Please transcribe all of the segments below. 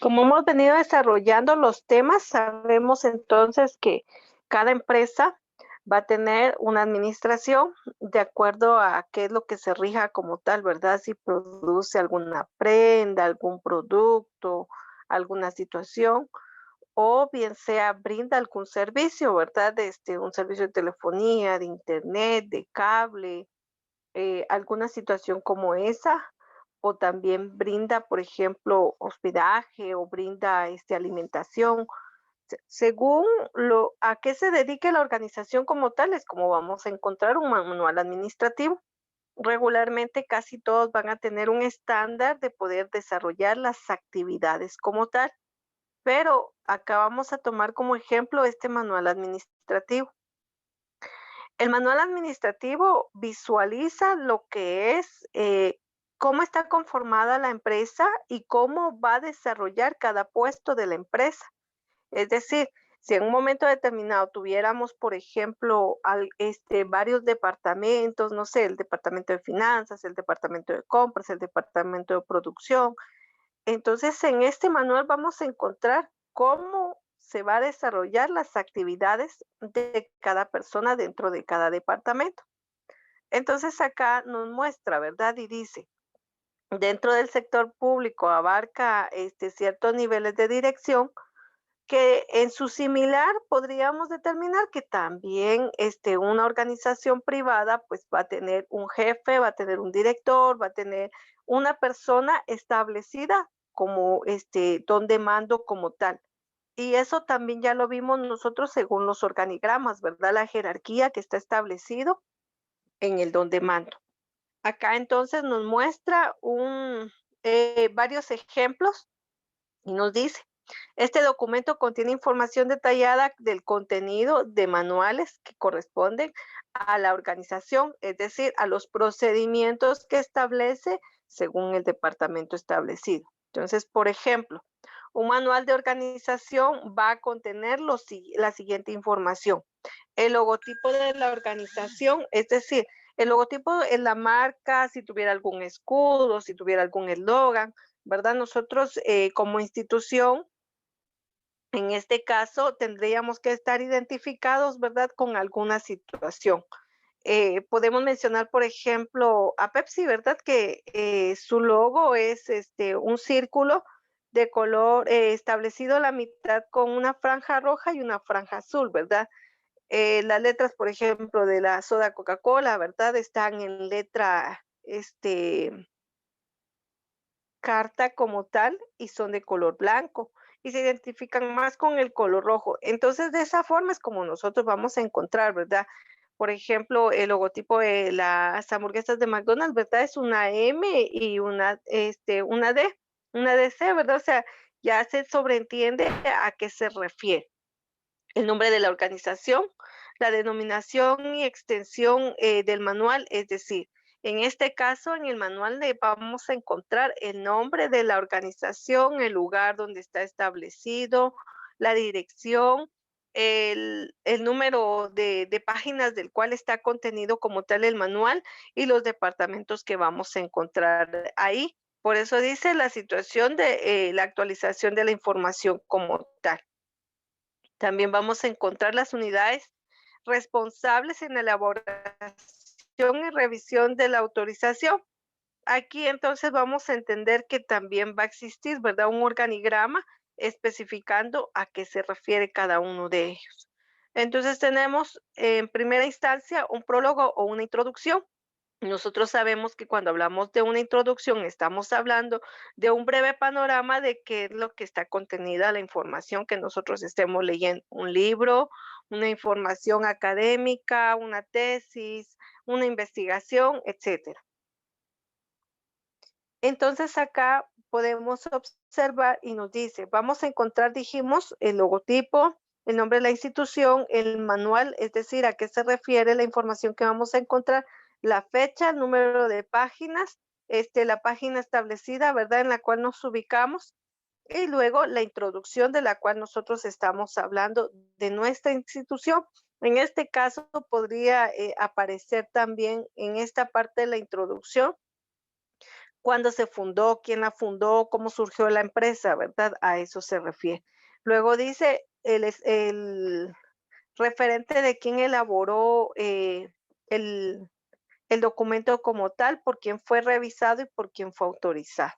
Como hemos venido desarrollando los temas, sabemos entonces que cada empresa va a tener una administración de acuerdo a qué es lo que se rija como tal, ¿verdad? Si produce alguna prenda, algún producto, alguna situación, o bien sea brinda algún servicio, ¿verdad? Un servicio de telefonía, de internet, de cable, alguna situación como esa, o también brinda, por ejemplo, hospedaje o brinda alimentación. Según a qué se dedique la organización como tal, es como vamos a encontrar un manual administrativo. Regularmente casi todos van a tener un estándar de poder desarrollar las actividades como tal, pero acá vamos a tomar como ejemplo este manual administrativo. El manual administrativo visualiza lo que es, cómo está conformada la empresa y cómo va a desarrollar cada puesto de la empresa. Es decir, si en un momento determinado tuviéramos, por ejemplo, varios departamentos, no sé, el departamento de finanzas, el departamento de compras, el departamento de producción, entonces, en este manual vamos a encontrar cómo se va a desarrollar las actividades de cada persona dentro de cada departamento. Entonces, acá nos muestra, ¿verdad? Y dice, dentro del sector público abarca ciertos niveles de dirección que en su similar podríamos determinar que también una organización privada pues va a tener un jefe, va a tener un director, va a tener una persona establecida como don de mando como tal. Y eso también ya lo vimos nosotros según los organigramas, ¿verdad? La jerarquía que está establecido en el don de mando. Acá entonces nos muestra varios ejemplos y nos dice, este documento contiene información detallada del contenido de manuales que corresponden a la organización, es decir, a los procedimientos que establece según el departamento establecido. Entonces, por ejemplo, un manual de organización va a contener la siguiente información. El logotipo de la organización, es decir, el logotipo es la marca, si tuviera algún escudo, si tuviera algún eslogan, ¿verdad? Nosotros como institución, en este caso, tendríamos que estar identificados, ¿verdad? Con alguna situación. Podemos mencionar, por ejemplo, a Pepsi, ¿verdad? Que su logo es un círculo de color establecido a la mitad con una franja roja y una franja azul, ¿verdad? Las letras, por ejemplo, de la soda Coca-Cola, ¿verdad? Están en letra, carta como tal y son de color blanco y se identifican más con el color rojo. Entonces, de esa forma es como nosotros vamos a encontrar, ¿verdad? Por ejemplo, el logotipo de las hamburguesas de McDonald's, ¿verdad? Es una M y una DC, ¿verdad? O sea, ya se sobreentiende a qué se refiere. El nombre de la organización, la denominación y extensión del manual, es decir, en este caso, en el manual le vamos a encontrar el nombre de la organización, el lugar donde está establecido, la dirección, el número de páginas del cual está contenido como tal el manual y los departamentos que vamos a encontrar ahí. Por eso dice la situación de la actualización de la información como tal. También vamos a encontrar las unidades responsables en la elaboración y revisión de la autorización. Aquí entonces vamos a entender que también va a existir, ¿verdad? Un organigrama especificando a qué se refiere cada uno de ellos. Entonces tenemos en primera instancia un prólogo o una introducción. Nosotros sabemos que cuando hablamos de una introducción estamos hablando de un breve panorama de qué es lo que está contenida la información que nosotros estemos leyendo, un libro, una información académica, una tesis, una investigación, etcétera. Entonces acá podemos observar y nos dice, vamos a encontrar, dijimos, el logotipo, el nombre de la institución, el manual, es decir, a qué se refiere la información que vamos a encontrar, la fecha, el número de páginas, la página establecida, ¿verdad? En la cual nos ubicamos y luego la introducción de la cual nosotros estamos hablando de nuestra institución. En este caso podría aparecer también en esta parte de la introducción cuándo se fundó, quién la fundó, cómo surgió la empresa, ¿verdad? A eso se refiere. Luego dice el referente de quién elaboró el, el documento como tal, por quién fue revisado y por quién fue autorizado.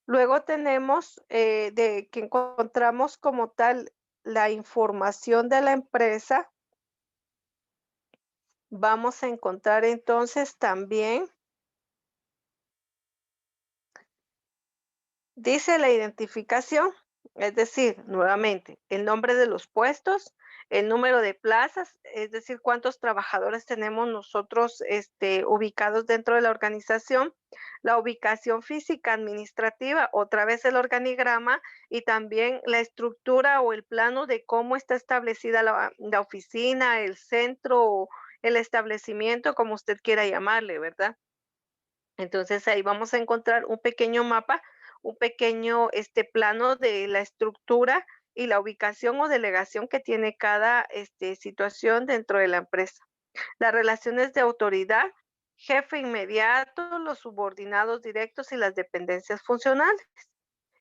Luego tenemos de que encontramos como tal la información de la empresa. Vamos a encontrar entonces también, dice la identificación, es decir, nuevamente, el nombre de los puestos, el número de plazas, es decir, cuántos trabajadores tenemos nosotros ubicados dentro de la organización, la ubicación física administrativa, otra vez el organigrama y también la estructura o el plano de cómo está establecida la oficina, el centro o el establecimiento, como usted quiera llamarle, ¿verdad? Entonces ahí vamos a encontrar un pequeño mapa, un pequeño plano de la estructura y la ubicación o delegación que tiene cada situación dentro de la empresa. Las relaciones de autoridad, jefe inmediato, los subordinados directos y las dependencias funcionales.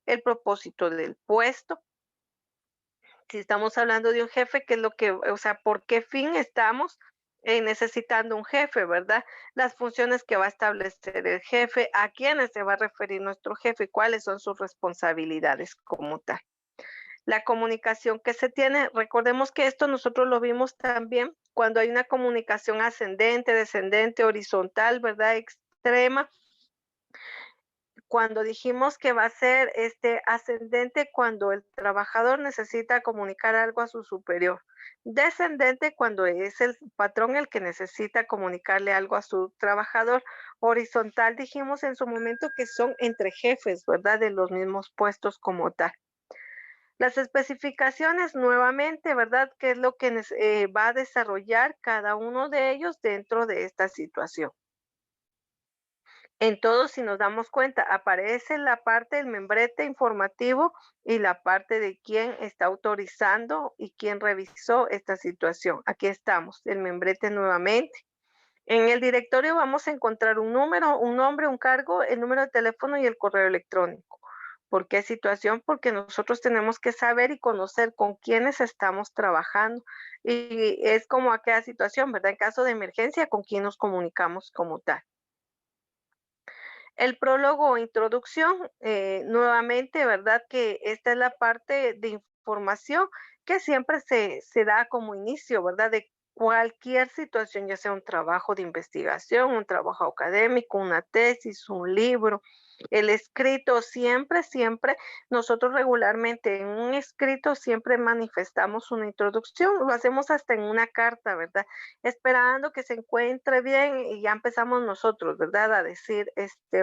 El propósito del puesto, si estamos hablando de un jefe, ¿qué es lo que, o sea, por qué fin estamos necesitando un jefe, verdad? Las funciones que va a establecer el jefe, a quiénes se va a referir nuestro jefe, cuáles son sus responsabilidades como tal. La comunicación que se tiene, recordemos que esto nosotros lo vimos también cuando hay una comunicación ascendente, descendente, horizontal, ¿verdad? Extrema, cuando dijimos que va a ser ascendente cuando el trabajador necesita comunicar algo a su superior, descendente cuando es el patrón el que necesita comunicarle algo a su trabajador, horizontal dijimos en su momento que son entre jefes, ¿verdad? De los mismos puestos como tal. Las especificaciones nuevamente, ¿verdad? ¿Qué es lo que va a desarrollar cada uno de ellos dentro de esta situación? En todos, si nos damos cuenta, aparece la parte del membrete informativo y la parte de quién está autorizando y quién revisó esta situación. Aquí estamos, el membrete nuevamente. En el directorio vamos a encontrar un número, un nombre, un cargo, el número de teléfono y el correo electrónico. ¿Por qué situación? Porque nosotros tenemos que saber y conocer con quiénes estamos trabajando. Y es como aquella situación, ¿verdad? En caso de emergencia, con quién nos comunicamos como tal. El prólogo o introducción, nuevamente, ¿verdad? Que esta es la parte de información que siempre se da como inicio, ¿verdad? De cualquier situación, ya sea un trabajo de investigación, un trabajo académico, una tesis, un libro, el escrito, siempre, siempre, nosotros regularmente en un escrito siempre manifestamos una introducción, lo hacemos hasta en una carta, ¿verdad? Esperando que se encuentre bien y ya empezamos nosotros, ¿verdad? A decir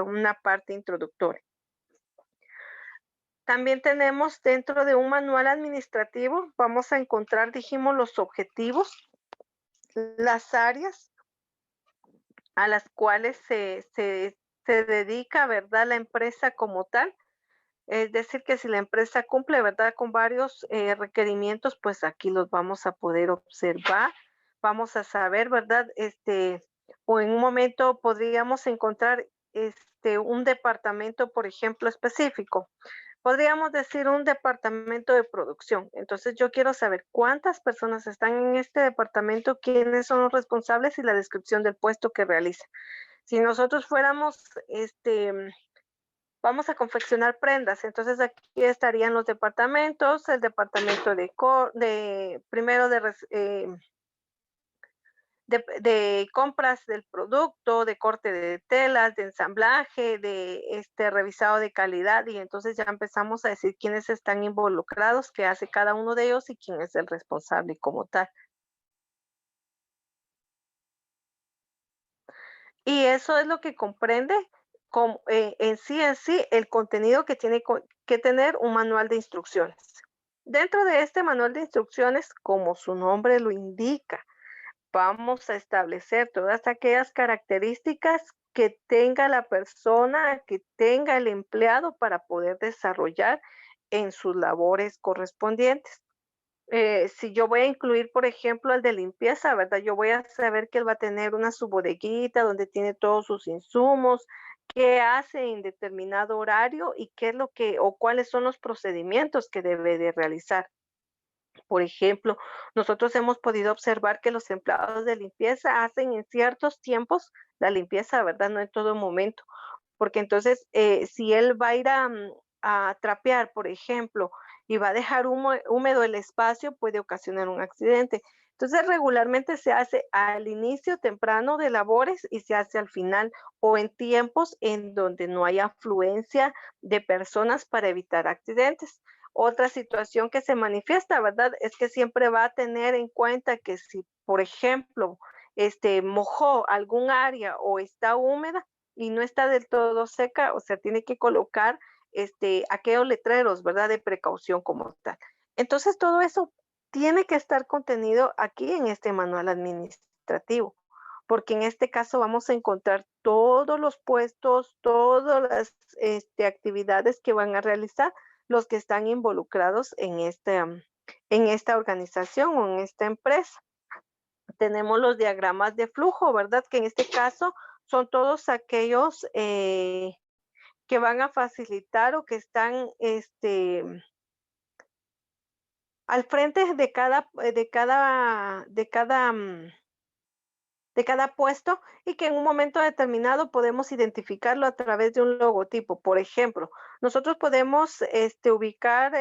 una parte introductoria. También tenemos dentro de un manual administrativo, vamos a encontrar, dijimos, los objetivos, las áreas a las cuales se dedica, ¿verdad? La empresa como tal. Es decir, que si la empresa cumple, ¿verdad? Con varios requerimientos, pues aquí los vamos a poder observar, vamos a saber, ¿verdad? O en un momento podríamos encontrar un departamento, por ejemplo, específico. Podríamos decir un departamento de producción. Entonces yo quiero saber cuántas personas están en este departamento, quiénes son los responsables y la descripción del puesto que realizan. Si nosotros fuéramos vamos a confeccionar prendas. Entonces aquí estarían los departamentos, el departamento primero de compras del producto, de corte de telas, de ensamblaje, de revisado de calidad y entonces ya empezamos a decir quiénes están involucrados, qué hace cada uno de ellos y quién es el responsable como tal. Y eso es lo que comprende en sí el contenido que tiene que tener un manual de instrucciones. Dentro de este manual de instrucciones, como su nombre lo indica, vamos a establecer todas aquellas características que tenga la persona, que tenga el empleado para poder desarrollar en sus labores correspondientes. Si yo voy a incluir, por ejemplo, al de limpieza, ¿verdad? Yo voy a saber que él va a tener una su bodeguita donde tiene todos sus insumos, qué hace en determinado horario y qué es lo que o cuáles son los procedimientos que debe de realizar. Por ejemplo, nosotros hemos podido observar que los empleados de limpieza hacen en ciertos tiempos la limpieza, ¿verdad? No en todo momento, porque entonces, si él va a ir a trapear, por ejemplo, y va a dejar húmedo el espacio, puede ocasionar un accidente. Entonces, regularmente se hace al inicio temprano de labores y se hace al final o en tiempos en donde no hay afluencia de personas para evitar accidentes. Otra situación que se manifiesta, ¿verdad? Es que siempre va a tener en cuenta que si, por ejemplo, mojó algún área o está húmeda y no está del todo seca, o sea, tiene que colocar aquellos letreros, ¿verdad? De precaución como tal. Entonces, todo eso tiene que estar contenido aquí en este manual administrativo, porque en este caso vamos a encontrar todos los puestos, todas las actividades que van a realizar los que están involucrados en esta organización o en esta empresa. Tenemos los diagramas de flujo, ¿verdad? Que en este caso son todos aquellos que van a facilitar o que están al frente de cada puesto y que en un momento determinado podemos identificarlo a través de un logotipo. Por ejemplo, nosotros podemos ubicar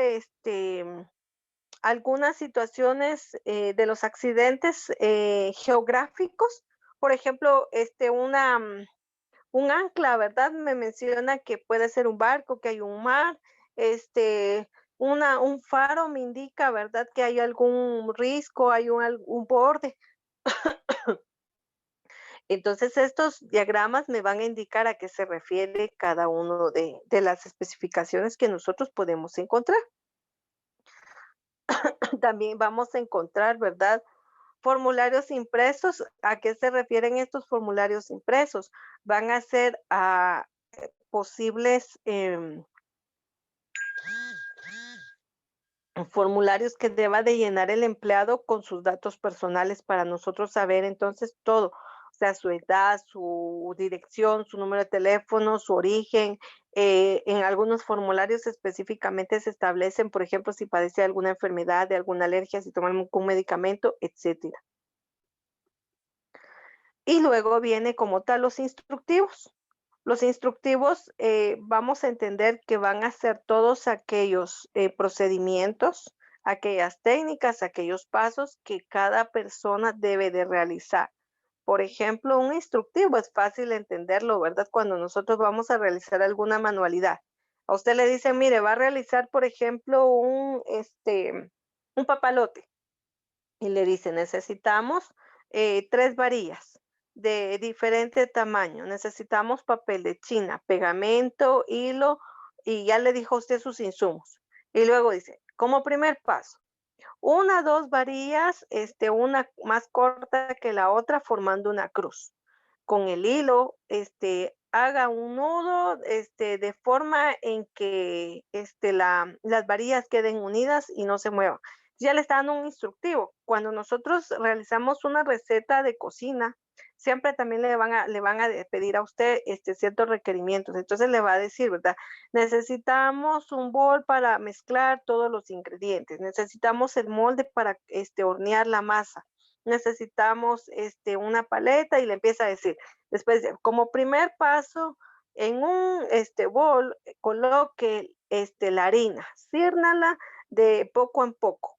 algunas situaciones de los accidentes geográficos. Por ejemplo, un ancla, ¿verdad? Me menciona que puede ser un barco, que hay un mar, este, un faro me indica, ¿verdad? Que hay algún risco, hay un borde. Entonces, estos diagramas me van a indicar a qué se refiere cada uno de las especificaciones que nosotros podemos encontrar. También vamos a encontrar, ¿verdad? Formularios impresos, ¿a qué se refieren estos formularios impresos? Van a ser posibles formularios que deba de llenar el empleado con sus datos personales para nosotros saber entonces todo, o sea, su edad, su dirección, su número de teléfono, su origen. En algunos formularios específicamente se establecen, por ejemplo, si padece alguna enfermedad, de alguna alergia, si toma algún medicamento, etcétera. Y luego viene como tal los instructivos. Los instructivos vamos a entender que van a ser todos aquellos procedimientos, aquellas técnicas, aquellos pasos que cada persona debe de realizar. Por ejemplo, un instructivo es fácil entenderlo, ¿verdad? Cuando nosotros vamos a realizar alguna manualidad. A usted le dicen, mire, va a realizar, por ejemplo, un papalote y le dice, necesitamos 3 varillas de diferente tamaño, necesitamos papel de China, pegamento, hilo, y ya le dijo a usted sus insumos. Y luego dice, como primer paso, 2 varillas, una más corta que la otra, formando una cruz. Con el hilo, haga un nudo, de forma en que las varillas queden unidas y no se muevan. Ya le está dando un instructivo. Cuando nosotros realizamos una receta de cocina, siempre también le van a pedir a usted ciertos requerimientos. Entonces le va a decir, ¿verdad? Necesitamos un bol para mezclar todos los ingredientes. Necesitamos el molde para hornear la masa. Necesitamos una paleta y le empieza a decir. Después, como primer paso, en un bol, coloque la harina, ciérnala de poco en poco.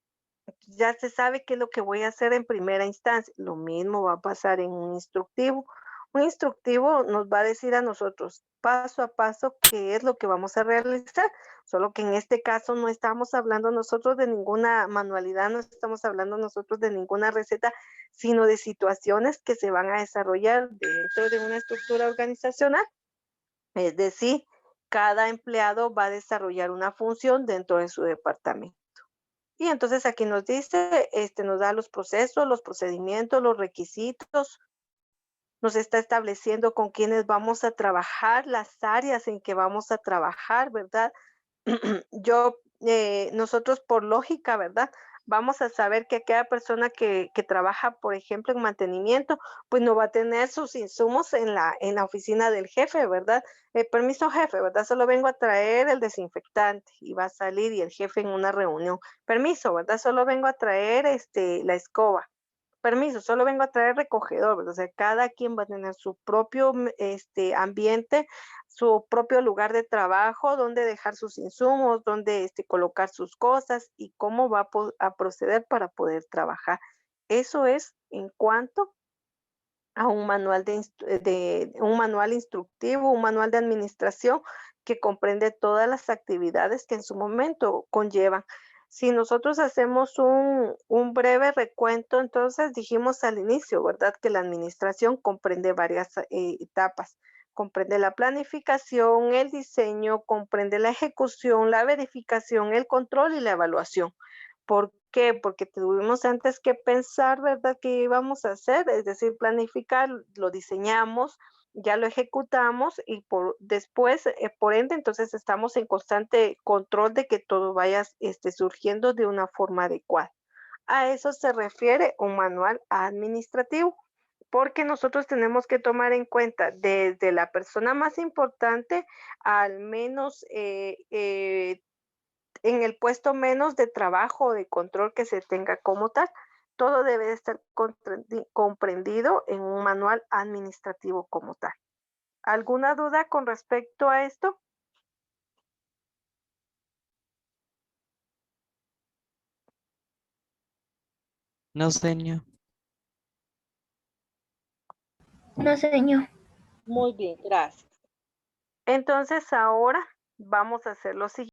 Ya se sabe qué es lo que voy a hacer en primera instancia. Lo mismo va a pasar en un instructivo. Un instructivo nos va a decir a nosotros paso a paso qué es lo que vamos a realizar, solo que en este caso no estamos hablando nosotros de ninguna manualidad, no estamos hablando nosotros de ninguna receta, sino de situaciones que se van a desarrollar dentro de una estructura organizacional. Es decir, cada empleado va a desarrollar una función dentro de su departamento. Y entonces aquí nos dice, nos da los procesos, los procedimientos, los requisitos. nos está estableciendo con quiénes vamos a trabajar, las áreas en que vamos a trabajar, ¿verdad? Nosotros por lógica, ¿verdad? Vamos a saber que aquella persona que trabaja, por ejemplo, en mantenimiento, pues no va a tener sus insumos en la oficina del jefe, ¿verdad? Permiso, jefe, ¿verdad? Solo vengo a traer el desinfectante y va a salir y el jefe en una reunión. Permiso, ¿verdad? Solo vengo a traer la escoba. Permiso, solo vengo a traer recogedor, ¿verdad? O sea, cada quien va a tener su propio ambiente, su propio lugar de trabajo, donde dejar sus insumos, donde colocar sus cosas y cómo va a proceder para poder trabajar. Eso es en cuanto a un manual un manual instructivo, un manual de administración que comprende todas las actividades que en su momento conllevan. Si nosotros hacemos un breve recuento, entonces dijimos al inicio, ¿verdad? Que la administración comprende varias etapas. Comprende la planificación, el diseño, comprende la ejecución, la verificación, el control y la evaluación. ¿Por qué? Porque tuvimos antes que pensar, ¿verdad?, qué íbamos a hacer, es decir, planificar, lo diseñamos, ya lo ejecutamos y después, por ende, entonces estamos en constante control de que todo vaya surgiendo de una forma adecuada. A eso se refiere un manual administrativo, porque nosotros tenemos que tomar en cuenta desde la persona más importante al menos en el puesto menos de trabajo o de control que se tenga como tal. Todo debe de estar comprendido en un manual administrativo como tal. ¿Alguna duda con respecto a esto? No, señor. No, señor. Muy bien, gracias. Entonces ahora vamos a hacer lo siguiente.